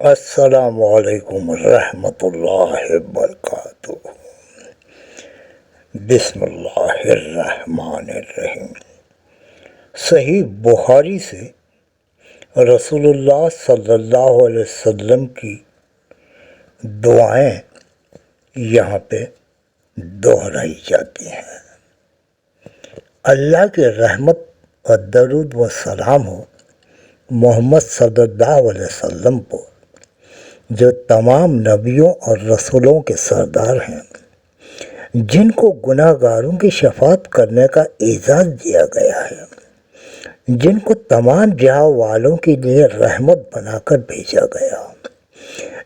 السلام علیکم ورحمۃ اللہ وبرکاتہ۔ بسم اللہ الرحمن الرحیم۔ صحیح بخاری سے رسول اللہ صلی اللہ علیہ وسلم کی دعائیں یہاں پہ دہرائی جاتی ہیں۔ اللہ کی رحمت و درود و سلام ہو محمد صلی اللہ علیہ وسلم پر، جو تمام نبیوں اور رسولوں کے سردار ہیں، جن کو گناہ گاروں کی شفاعت کرنے کا اعزاز دیا گیا ہے، جن کو تمام جہاں والوں کے لیے رحمت بنا کر بھیجا گیا،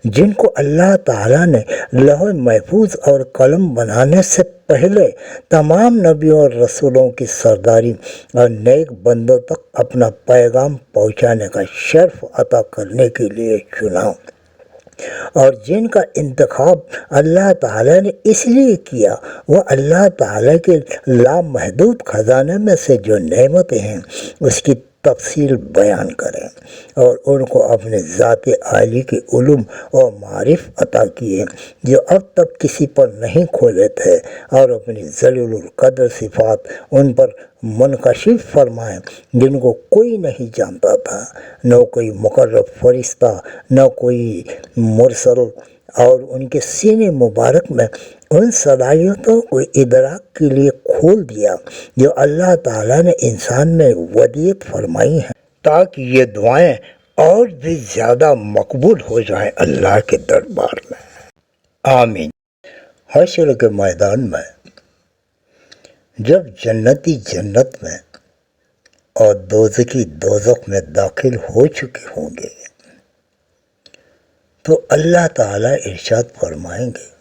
جن کو اللہ تعالیٰ نے لوح محفوظ اور قلم بنانے سے پہلے تمام نبیوں اور رسولوں کی سرداری اور نیک بندوں تک اپنا پیغام پہنچانے کا شرف عطا کرنے کے لیے چنا، اور جن کا انتخاب اللہ تعالیٰ نے اس لیے کیا وہ اللہ تعالیٰ کے لامحدود خزانے میں سے جو نعمتیں ہیں اس کی تفصیل بیان کریں، اور ان کو اپنے ذات عالی کے علوم و معارف عطا کیے جو اب تک کسی پر نہیں کھولے تھے، اور اپنی ذلیل القدر صفات ان پر منکشف فرمائیں جن کو کوئی نہیں جانتا تھا، نہ کوئی مقرب فرشتہ نہ کوئی مرسل، اور ان کے سینے مبارک میں ان صلاحیتوں کو ادراک کے لیے کھول دیا جو اللہ تعالیٰ نے انسان میں ودیعت فرمائی ہیں، تاکہ یہ دعائیں اور بھی زیادہ مقبول ہو جائیں اللہ کے دربار میں۔ آمین۔ حشر کے میدان میں جب جنتی جنت میں اور دوزخی دوزخ میں داخل ہو چکے ہوں گے تو اللہ تعالیٰ ارشاد فرمائیں گے،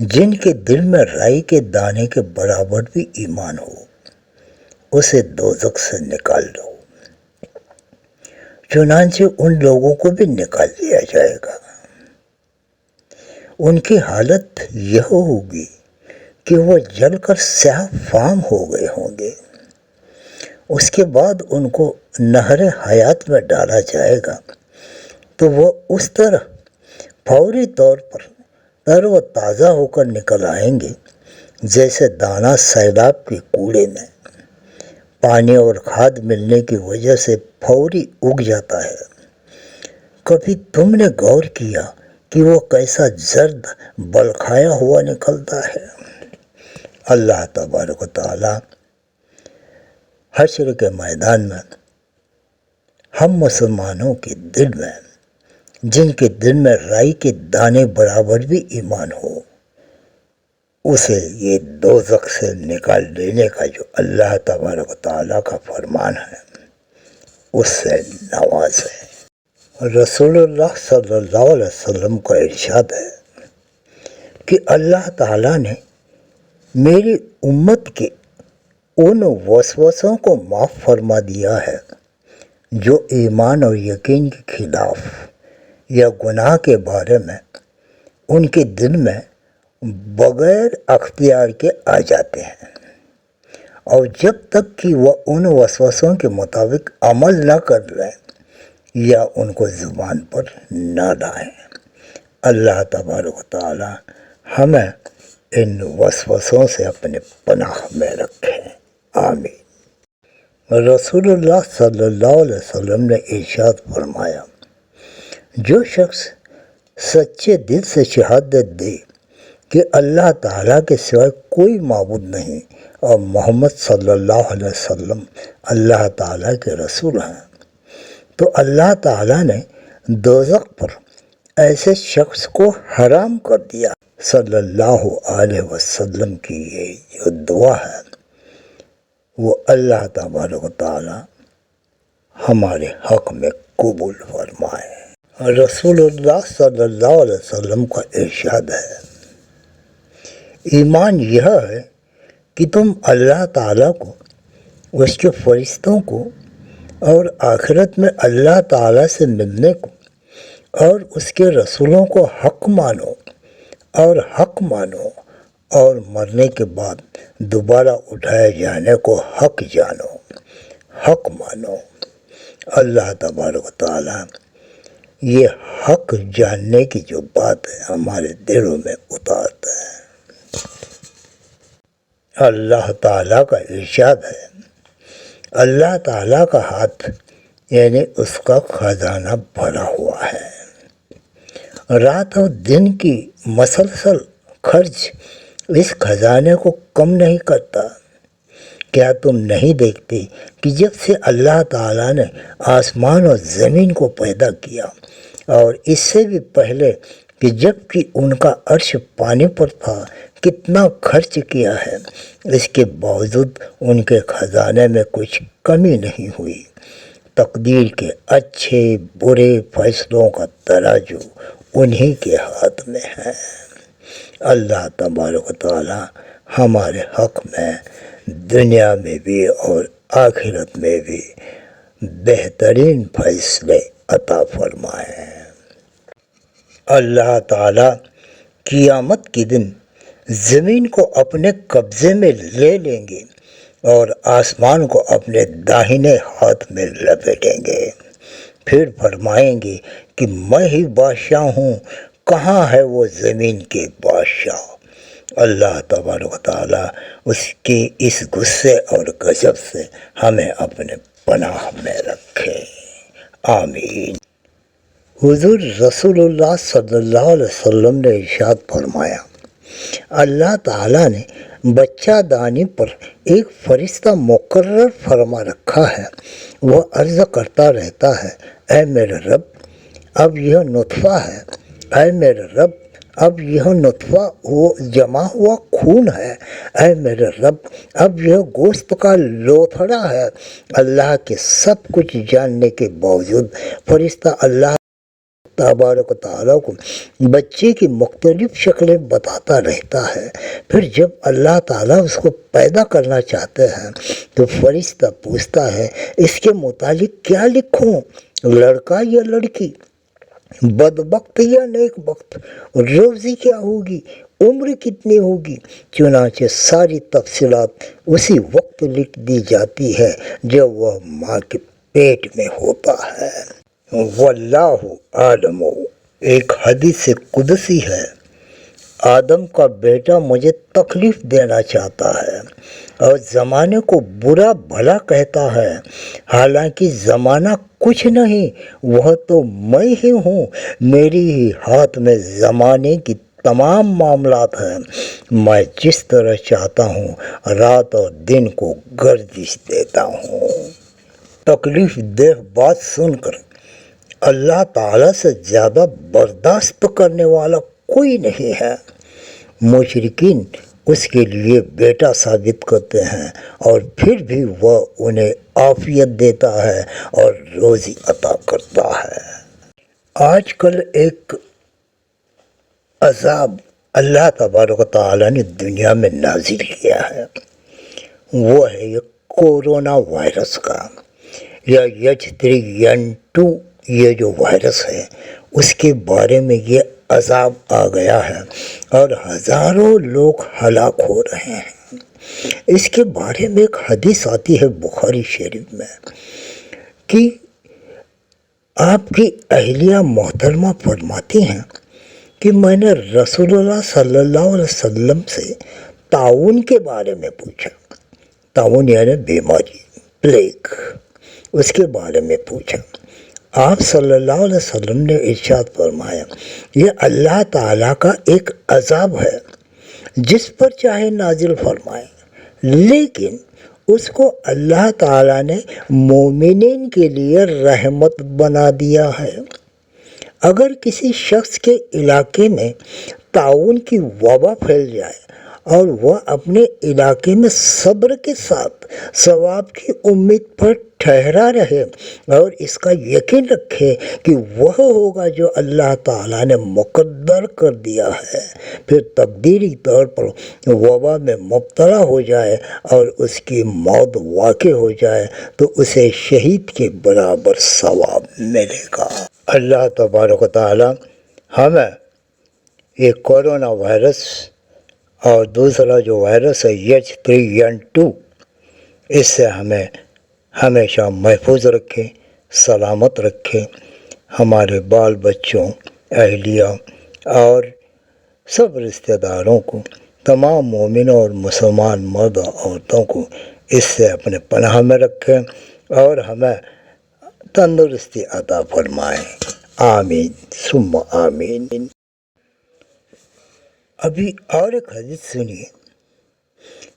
جن کے دل میں رائی کے دانے کے برابر بھی ایمان ہو اسے دوزخ سے نکال دو۔ چنانچہ ان لوگوں کو بھی نکال دیا جائے گا۔ ان کی حالت یہ ہوگی کہ وہ جل کر سیاہ فام ہو گئے ہوں گے۔ اس کے بعد ان کو نہر حیات میں ڈالا جائے گا تو وہ اس طرح فوری طور پر تر و تازہ ہو کر نکل آئیں گے جیسے دانہ سیلاب کے کوڑے میں پانی اور کھاد ملنے کی وجہ سے فوری اگ جاتا ہے۔ کبھی تم نے غور کیا کہ وہ کیسا زرد بلکھایا ہوا نکلتا ہے؟ اللہ تبارک و تعالی حشر کے میدان میں ہم مسلمانوں کے دل میں، جن کے دل میں رائی کے دانے برابر بھی ایمان ہو، اسے یہ دوزخ سے نکال دینے کا جو اللہ تبارک و تعالیٰ کا فرمان ہے اس سے نوازے۔ رسول اللہ صلی اللہ علیہ وسلم کا ارشاد ہے کہ اللہ تعالیٰ نے میری امت کے ان وسوسوں کو معاف فرما دیا ہے جو ایمان اور یقین کے خلاف یا گناہ کے بارے میں ان کے دل میں بغیر اختیار کے آ جاتے ہیں، اور جب تک کہ وہ ان وسوسوں کے مطابق عمل نہ کر لیں یا ان کو زبان پر نہ لائیں۔ اللہ تبارک و تعالی ہمیں ان وسوسوں سے اپنے پناہ میں رکھے۔ آمین۔ رسول اللہ صلی اللہ علیہ وسلم نے ارشاد فرمایا، جو شخص سچے دل سے شہادت دے کہ اللہ تعالیٰ کے سوائے کوئی معبود نہیں اور محمد صلی اللہ علیہ وسلم اللہ تعالیٰ کے رسول ہیں، تو اللہ تعالیٰ نے دوزخ پر ایسے شخص کو حرام کر دیا۔ صلی اللہ علیہ وسلم کی یہ جو دعا ہے وہ اللہ تبارک و تعالیٰ ہمارے حق میں قبول فرمائے۔ رسول اللہ صلی اللہ علیہ وسلم کا ارشاد ہے، ایمان یہ ہے کہ تم اللہ تعالیٰ کو، اس کے فرشتوں کو اور آخرت میں اللہ تعالیٰ سے ملنے کو اور اس کے رسولوں کو حق مانو، اور مرنے کے بعد دوبارہ اٹھائے جانے کو حق جانو، حق مانو۔ اللہ تبارک و تعالیٰ یہ حق جاننے کی جو بات ہے ہمارے دلوں میں اتارتا ہے۔ اللہ تعالیٰ کا ارشاد ہے، اللہ تعالیٰ کا ہاتھ یعنی اس کا خزانہ بھرا ہوا ہے۔ رات اور دن کی مسلسل خرچ اس خزانے کو کم نہیں کرتا۔ کیا تم نہیں دیکھتے کہ جب سے اللہ تعالیٰ نے آسمان اور زمین کو پیدا کیا اور اس سے بھی پہلے کہ جب کہ ان کا عرش پانی پر تھا کتنا خرچ کیا ہے، اس کے باوجود ان کے خزانے میں کچھ کمی نہیں ہوئی۔ تقدیر کے اچھے برے فیصلوں کا ترازو انہی کے ہاتھ میں ہے۔ اللہ تبارک و تعالی ہمارے حق میں دنیا میں بھی اور آخرت میں بھی بہترین فیصلے عطا فرمائے۔ اللہ تعالی قیامت کے دن زمین کو اپنے قبضے میں لے لیں گے اور آسمان کو اپنے داہنے ہاتھ میں لپیٹیں گے، پھر فرمائیں گے کہ میں ہی بادشاہ ہوں، کہاں ہے وہ زمین کے بادشاہ۔ اللہ تبارک و تعالیٰ اس کے اس غصے اور غضب سے ہمیں اپنے پناہ میں رکھے، آمین۔ حضور رسول اللہ صلی اللہ علیہ وسلم نے ارشاد فرمایا، اللہ تعالیٰ نے بچہ دانی پر ایک فرشتہ مقرر فرما رکھا ہے، وہ عرض کرتا رہتا ہے، اے میرے رب اب یہ نطفہ ہے، اے میرے رب اب یہ نطفہ جمع ہوا خون ہے، اے میرے رب اب یہ گوشت کا لوتھڑا ہے۔ اللہ کے سب کچھ جاننے کے باوجود فرشتہ اللہ تبارک و تعالیٰ کو بچے کی مختلف شکلیں بتاتا رہتا ہے۔ پھر جب اللہ تعالیٰ اس کو پیدا کرنا چاہتے ہیں تو فرشتہ پوچھتا ہے، اس کے متعلق کیا لکھوں، لڑکا یا لڑکی، بدبخت یا نیک بخت، روزی کیا ہوگی، عمر کتنی ہوگی۔ چنانچہ ساری تفصیلات اسی وقت لکھ دی جاتی ہے جب وہ ماں کے پیٹ میں ہوتا ہے۔ واللہ عالم، ایک حدیث قدسی ہے، آدم کا بیٹا مجھے تکلیف دینا چاہتا ہے اور زمانے کو برا بھلا کہتا ہے، حالانکہ زمانہ کچھ نہیں، وہ تو میں ہی ہوں، میری ہی ہاتھ میں زمانے کی تمام معاملات ہیں، میں جس طرح چاہتا ہوں رات اور دن کو گردش دیتا ہوں۔ تکلیف دہ بات سن کر اللہ تعالیٰ سے زیادہ برداشت کرنے والا کوئی نہیں ہے۔ مشرکین اس کے لیے بیٹا ثابت کرتے ہیں اور پھر بھی وہ انہیں عافیت دیتا ہے اور روزی عطا کرتا ہے۔ آج کل ایک عذاب اللہ تبارک و تعالیٰ نے دنیا میں نازل کیا ہے، وہ ہے یہ کورونا وائرس کا، یا H3N2 یہ جو وائرس ہے اس کے بارے میں یہ عذاب آ گیا ہے اور ہزاروں لوگ ہلاک ہو رہے ہیں۔ اس کے بارے میں ایک حدیث آتی ہے بخاری شریف میں کہ آپ کی اہلیہ محترمہ فرماتی ہیں کہ میں نے رسول اللہ صلی اللہ علیہ وسلم سے طاعون کے بارے میں پوچھا، طاعون یعنی بیماری، پلیگ، اس کے بارے میں پوچھا۔ آپ صلی اللہ علیہ وسلم نے ارشاد فرمایا، یہ اللہ تعالیٰ کا ایک عذاب ہے جس پر چاہے نازل فرمائے، لیکن اس کو اللہ تعالیٰ نے مومنین کے لیے رحمت بنا دیا ہے۔ اگر کسی شخص کے علاقے میں طاعون کی وبا پھیل جائے اور وہ اپنے علاقے میں صبر کے ساتھ ثواب کی امید پر ٹھہرا رہے اور اس کا یقین رکھے کہ وہ ہوگا جو اللہ تعالیٰ نے مقدر کر دیا ہے، پھر تقدیری طور پر وبا میں مبتلا ہو جائے اور اس کی موت واقع ہو جائے تو اسے شہید کے برابر ثواب ملے گا۔ اللہ تبارک و تعالیٰ ہمیں یہ کورونا وائرس اور دوسرا جو وائرس ہے H3N2 اس سے ہمیں ہمیشہ محفوظ رکھے، سلامت رکھے، ہمارے بال بچوں، اہلیہ اور سب رشتہ داروں کو، تمام مومنوں اور مسلمان مرد و عورتوں کو اس سے اپنے پناہ میں رکھیں اور ہمیں تندرستی عطا فرمائیں۔ آمین ثم آمین۔ ابھی اور ایک حدیث سنیے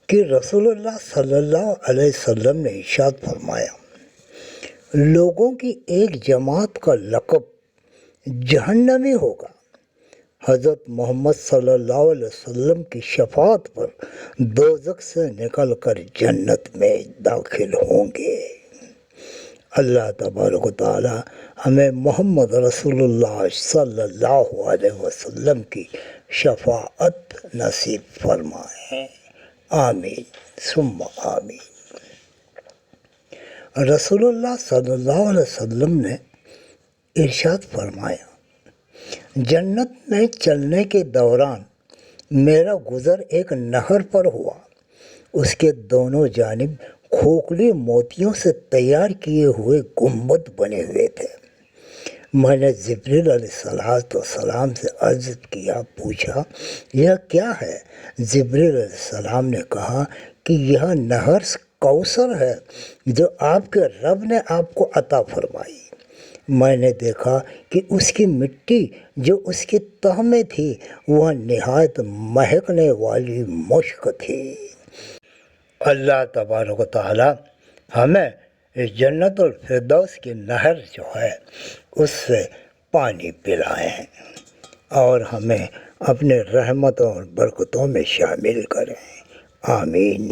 کہ رسول اللہ صلی اللہ علیہ وسلم نے ارشاد فرمایا، لوگوں کی ایک جماعت کا لقب جہنمی ہوگا، حضرت محمد صلی اللہ علیہ وسلم کی شفاعت پر دوزخ سے نکل کر جنت میں داخل ہوں گے۔ اللہ تبارک و تعالی ہمیں محمد رسول اللہ صلی اللہ علیہ وسلم کی شفاعت نصیب فرمائیں۔ آمین ثم آمین۔ رسول اللہ صلی اللہ علیہ وسلم نے ارشاد فرمایا، جنت میں چلنے کے دوران میرا گزر ایک نہر پر ہوا، اس کے دونوں جانب کھوکھلی موتیوں سے تیار کیے ہوئے گنبد بنے ہوئے تھے۔ میں نے جبریل علیہ السلام سے عرض کیا، پوچھا یہ کیا ہے؟ جبریل علیہ السلام نے کہا کہ یہ نہر کوثر ہے جو آپ کے رب نے آپ کو عطا فرمائی۔ میں نے دیکھا کہ اس کی مٹی جو اس کی تہ میں تھی وہ نہایت مہکنے والی مشک تھی۔ اللہ تبارک و تعالی ہمیں اس جنت الفردوس کی نہر جو ہے اس سے پانی پلائیں اور ہمیں اپنے رحمتوں اور برکتوں میں شامل کریں۔ آمین۔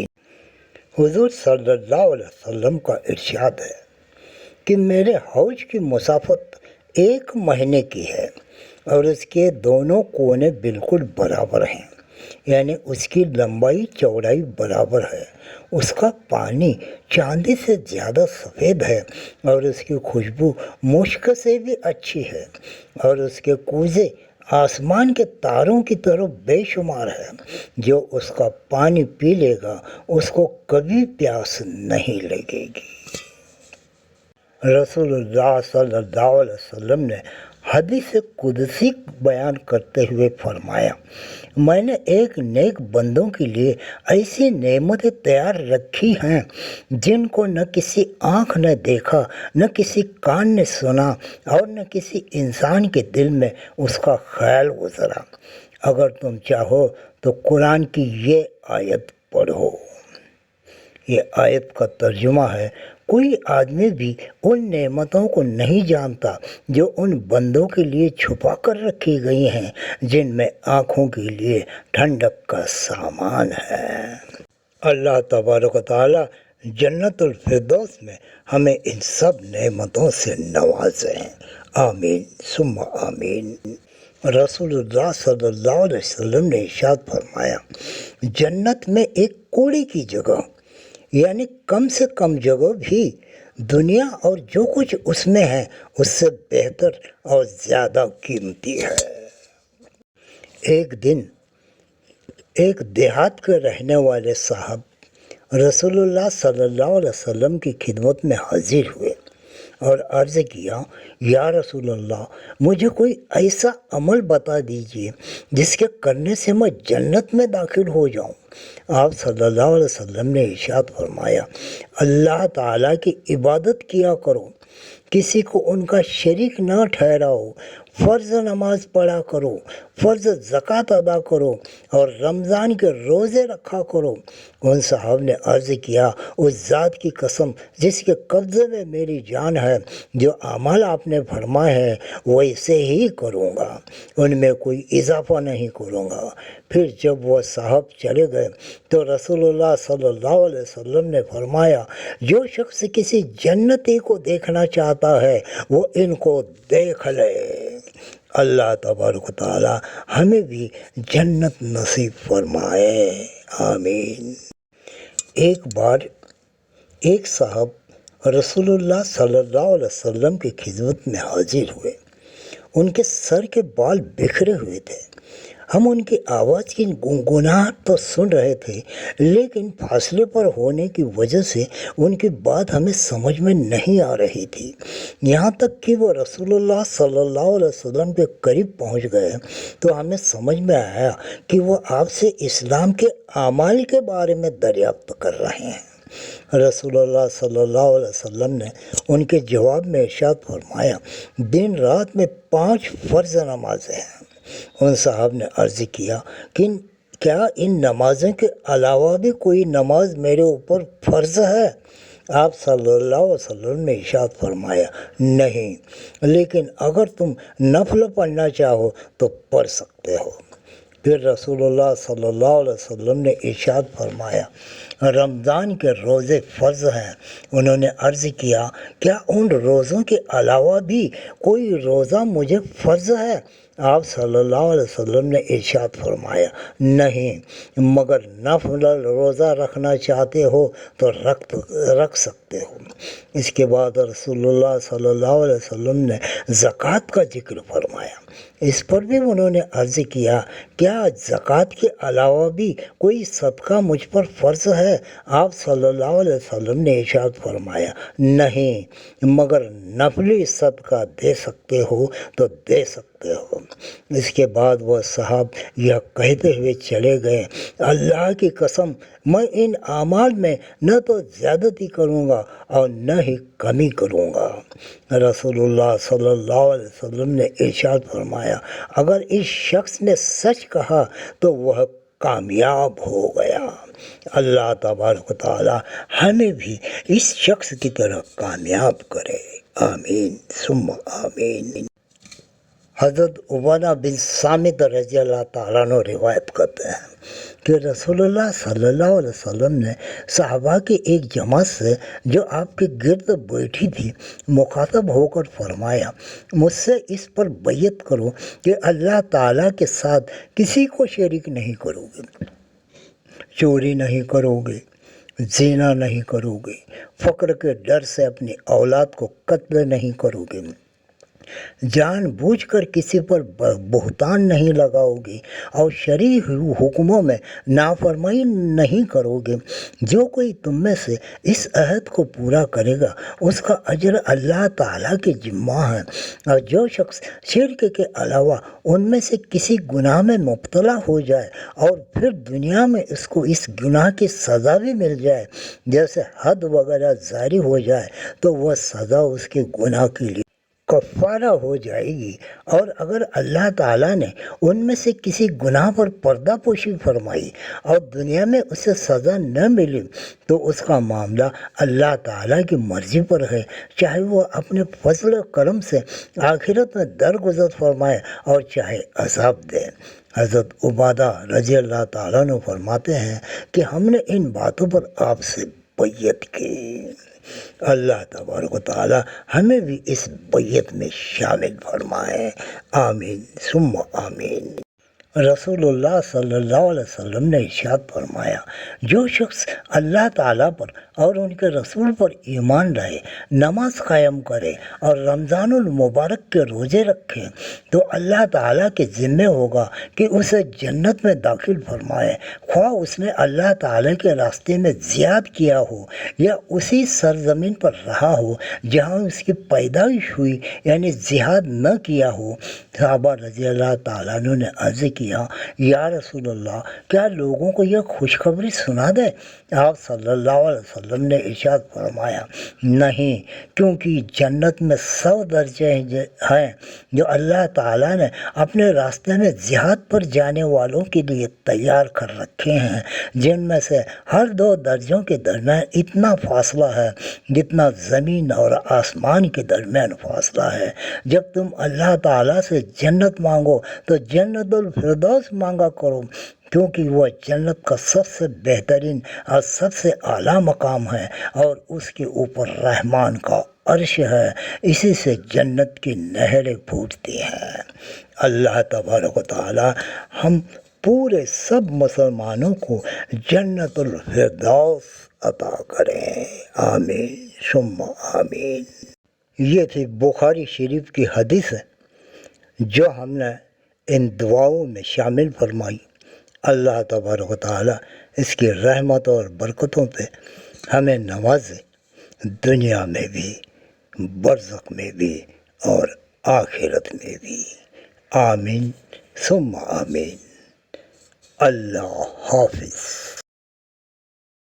حضور صلی اللہ علیہ وسلم کا ارشاد ہے کہ میرے حوض کی مسافت 1 مہینے کی ہے اور اس کے دونوں کونے بالکل برابر ہیں، یعنی اس کی لمبائی چوڑائی برابر ہے، اس کا پانی چاندی سے زیادہ سفید ہے اور اس کی خوشبو مشک سے بھی اچھی ہے، اور اس کے کوزے آسمان کے تاروں کی طرح بے شمار ہے۔ جو اس کا پانی پی لے گا اس کو کبھی پیاس نہیں لگے گی۔ رسول اللہ صلی اللہ علیہ وسلم نے حدیث قدسی بیان کرتے ہوئے فرمایا، میں نے ایک نیک بندوں کے لیے ایسی نعمتیں تیار رکھی ہیں جن کو نہ کسی آنکھ نے دیکھا، نہ کسی کان نے سنا اور نہ کسی انسان کے دل میں اس کا خیال گزرا۔ اگر تم چاہو تو قرآن کی یہ آیت پڑھو۔ یہ آیت کا ترجمہ ہے، کوئی آدمی بھی ان نعمتوں کو نہیں جانتا جو ان بندوں کے لیے چھپا کر رکھی گئی ہیں جن میں آنکھوں کے لیے ٹھنڈک کا سامان ہے۔ اللہ تبارک و تعالی جنت الفردوس میں ہمیں ان سب نعمتوں سے نوازیں۔ آمین ثم آمین۔ رسول اللہ صلی اللہ علیہ وسلم نے ارشاد فرمایا، جنت میں ایک کوڑے کی جگہ، یعنی کم سے کم جگہ بھی دنیا اور جو کچھ اس میں ہے اس سے بہتر اور زیادہ قیمتی ہے۔ ایک دن ایک دیہات کے رہنے والے صاحب رسول اللہ صلی اللہ علیہ وسلم کی خدمت میں حاضر ہوئے اور عرض کیا، یا رسول اللہ، مجھے کوئی ایسا عمل بتا دیجئے جس کے کرنے سے میں جنت میں داخل ہو جاؤں۔ آپ صلی اللہ علیہ وسلم نے ارشاد فرمایا، اللہ تعالیٰ کی عبادت کیا کرو، کسی کو ان کا شریک نہ ٹھہراؤ، فرض نماز پڑھا کرو، فرض زکوٰۃ ادا کرو اور رمضان کے روزے رکھا کرو۔ ان صاحب نے عرض کیا، اس ذات کی قسم جس کے قبضے میں میری جان ہے، جو اعمال آپ نے فرمائے ہیں ویسے ہی کروں گا، ان میں کوئی اضافہ نہیں کروں گا۔ پھر جب وہ صاحب چلے گئے تو رسول اللہ صلی اللہ علیہ وسلم نے فرمایا، جو شخص کسی جنتی کو دیکھنا چاہتا ہے وہ ان کو دیکھ لے۔ اللہ تبارک و تعالی ہمیں بھی جنت نصیب فرمائے۔ آمین۔ ایک بار ایک صاحب رسول اللہ صلی اللہ علیہ وسلم کی خدمت میں حاضر ہوئے۔ ان کے سر کے بال بکھرے ہوئے تھے۔ ہم ان کی آواز کی گنگناہٹ تو سن رہے تھے، لیکن فاصلے پر ہونے کی وجہ سے ان کی بات ہمیں سمجھ میں نہیں آ رہی تھی۔ یہاں تک کہ وہ رسول اللہ صلی اللہ علیہ وسلم کے قریب پہنچ گئے تو ہمیں سمجھ میں آیا کہ وہ آپ سے اسلام کے اعمال کے بارے میں دریافت کر رہے ہیں۔ رسول اللہ صلی اللہ علیہ وسلم نے ان کے جواب میں ارشاد فرمایا، دن رات میں 5 فرض نمازیں ہیں۔ ان صاحب نے عرض کیا کہ کیا ان نمازوں کے علاوہ بھی کوئی نماز میرے اوپر فرض ہے؟ آپ صلی اللہ علیہ وسلم نے ارشاد فرمایا، نہیں، لیکن اگر تم نفل پڑھنا چاہو تو پڑھ سکتے ہو۔ پھر رسول اللہ صلی اللہ علیہ وسلم نے ارشاد فرمایا، رمضان کے روزے فرض ہیں۔ انہوں نے عرض کیا، کیا ان روزوں کے علاوہ بھی کوئی روزہ مجھے فرض ہے؟ آپ صلی اللہ علیہ وسلم نے ارشاد فرمایا، نہیں، مگر نفل روزہ رکھنا چاہتے ہو تو رکھ سکتے ہو۔ اس کے بعد رسول اللہ صلی اللہ علیہ وسلم نے زکوٰۃ کا ذکر فرمایا۔ اس پر بھی انہوں نے عرض کیا، کیا زکوٰۃ کے علاوہ بھی کوئی صدقہ مجھ پر فرض ہے؟ آپ صلی اللہ علیہ وسلم نے ارشاد فرمایا، نہیں، مگر نفلی صدقہ دے سکتے ہو تو دے سکتے ہو۔ اس کے بعد وہ صاحب یہ کہتے ہوئے چلے گئے، اللہ کی قسم، میں ان اعمال میں نہ تو زیادتی کروں گا اور نہ ہی کمی کروں گا۔ رسول اللہ صلی اللہ علیہ وسلم نے ارشاد فرمایا، اگر اس شخص نے سچ کہا تو وہ کامیاب ہو گیا۔ اللہ تبارک و تعالی ہمیں بھی اس شخص کی طرح کامیاب کرے، آمین ثم آمین۔ حضرت عبادہ بن صامت رضی اللہ تعالیٰ عنہ روایت کرتے ہیں کہ رسول اللہ صلی اللہ علیہ وسلم نے صحابہ کی ایک جماعت سے جو آپ کے گرد بیٹھی تھی مخاطب ہو کر فرمایا، مجھ سے اس پر بیعت کرو کہ اللہ تعالیٰ کے ساتھ کسی کو شریک نہیں کرو گے، چوری نہیں کرو گے، زنا نہیں کرو گے، فقر کے ڈر سے اپنی اولاد کو قتل نہیں کرو گے، جان بوجھ کر کسی پر بہتان نہیں لگاؤ گے، اور شرعی حکموں میں نافرمانی نہیں کرو گے۔ جو کوئی تم میں سے اس عہد کو پورا کرے گا اس کا اجر اللہ تعالیٰ کے ذمہ ہے، اور جو شخص شرک کے علاوہ ان میں سے کسی گناہ میں مبتلا ہو جائے اور پھر دنیا میں اس کو اس گناہ کی سزا بھی مل جائے، جیسے حد وغیرہ جاری ہو جائے، تو وہ سزا اس کے گناہ کے لیے کفارہ ہو جائے گی، اور اگر اللہ تعالیٰ نے ان میں سے کسی گناہ پر پردہ پوشی فرمائی اور دنیا میں اسے سزا نہ ملی تو اس کا معاملہ اللہ تعالیٰ کی مرضی پر ہے، چاہے وہ اپنے فضل و کرم سے آخرت میں درگزر فرمائے اور چاہے عذاب دے۔ حضرت عبادہ رضی اللہ تعالیٰ عنہ فرماتے ہیں کہ ہم نے ان باتوں پر آپ سے بیعت کی۔ اللہ تبارک و تعالی ہمیں بھی اس بیعت میں شامل فرمائے، آمین ثم آمین۔ رسول اللہ صلی اللہ علیہ وسلم نے ارشاد فرمایا، جو شخص اللہ تعالیٰ پر اور ان کے رسول پر ایمان لائے، نماز قائم کرے اور رمضان المبارک کے روزے رکھے تو اللہ تعالیٰ کے ذمہ ہوگا کہ اسے جنت میں داخل فرمائے، خواہ اس نے اللہ تعالیٰ کے راستے میں جہاد کیا ہو یا اسی سرزمین پر رہا ہو جہاں اس کی پیدائش ہوئی، یعنی جہاد نہ کیا ہو۔ صحابہ رضی اللہ تعالیٰ عنہ نے عرض کیا، یا رسول اللہ، کیا لوگوں کو یہ خوشخبری سنا دے؟ آپ صلی اللہ علیہ وسلم نے ارشاد فرمایا، نہیں، کیونکہ جنت میں 100 درجے ہیں جو اللہ تعالیٰ نے اپنے راستے میں جہاد پر جانے والوں کے لیے تیار کر رکھے ہیں، جن میں سے ہر 2 درجوں کے درمیان اتنا فاصلہ ہے جتنا زمین اور آسمان کے درمیان فاصلہ ہے۔ جب تم اللہ تعالیٰ سے جنت مانگو تو جنت الفردوس مانگا کرو، کیونکہ وہ جنت کا سب سے بہترین اور سب سے اعلیٰ مقام ہے اور اس کے اوپر رحمان کا عرش ہے، اسی سے جنت کی نہریں پھوٹتی ہیں۔ اللہ تبارک و تعالی ہم پورے سب مسلمانوں کو جنت الفردوس عطا کریں، آمین ثم آمین۔ یہ تھی بخاری شریف کی حدیث ہے جو ہم نے ان دعاؤں میں شامل فرمائی۔ اللہ تبارک و تعالیٰ اس کی رحمت اور برکتوں پہ ہمیں نوازے، دنیا میں بھی، برزخ میں بھی اور آخرت میں بھی۔ آمین ثم آمین۔ اللہ حافظ۔